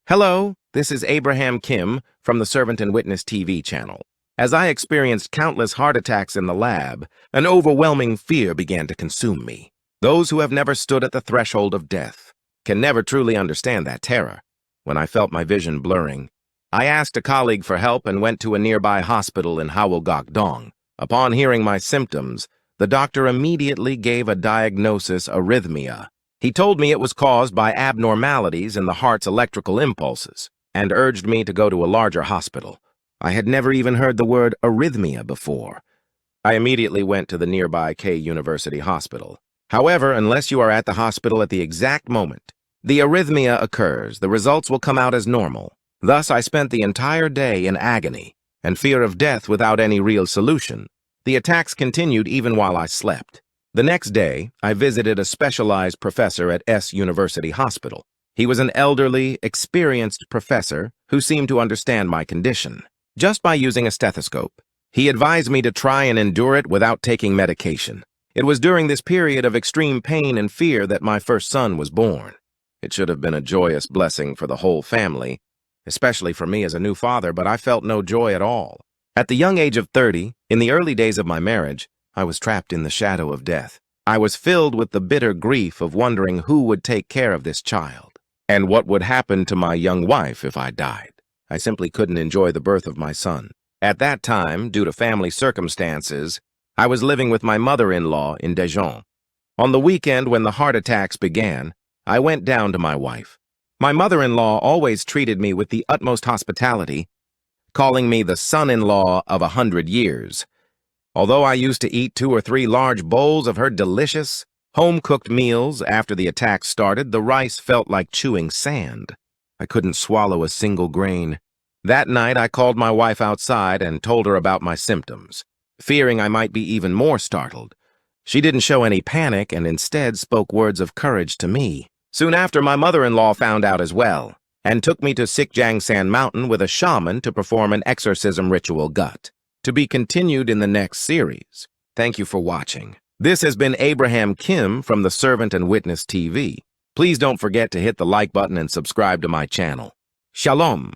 Hello, this is Abraham Kim from the Servant and Witness TV channel. As I experienced countless heart attacks in the lab, an overwhelming fear began to consume me. Those who have never stood at the threshold of death can never truly understand that terror. When I felt my vision blurring, I asked a colleague for help and went to a nearby hospital in Hwangok-dong. Upon hearing my symptoms, the doctor immediately gave a diagnosis: arrhythmia. He told me it was caused by abnormalities in the heart's electrical impulses and urged me to go to a larger hospital. I had never even heard the word arrhythmia before. I immediately went to the nearby K University Hospital. However, unless you are at the hospital at the exact moment the arrhythmia occurs, the results will come out as normal. Thus, I spent the entire day in agony and fear of death without any real solution. The attacks continued even while I slept. The next day, I visited a specialized professor at S University Hospital. He was an elderly, experienced professor who seemed to understand my condition. Just by using a stethoscope, he advised me to try and endure it without taking medication. It was during this period of extreme pain and fear that my first son was born. It should have been a joyous blessing for the whole family, especially for me as a new father, but I felt no joy at all. At the young age of 30, in the early days of my marriage, I was trapped in the shadow of death. I was filled with the bitter grief of wondering who would take care of this child, and what would happen to my young wife if I died. I simply couldn't enjoy the birth of my son. At that time, due to family circumstances, I was living with my mother-in-law in Daejeon. On the weekend when the heart attacks began, I went down to my wife. My mother-in-law always treated me with the utmost hospitality, calling me the son-in-law of 100 years. Although I used to eat 2 or 3 large bowls of her delicious, home-cooked meals after the attack started, the rice felt like chewing sand. I couldn't swallow a single grain. That night, I called my wife outside and told her about my symptoms, fearing I might be even more startled. She didn't show any panic and instead spoke words of courage to me. Soon after, my mother-in-law found out as well and took me to Sikjangsan mountain with a shaman to perform an exorcism ritual gut. To be continued in the next series. Thank you for watching. This has been Abraham Kim from the Servant and Witness TV. Please don't forget to hit the like button and subscribe to my channel. Shalom.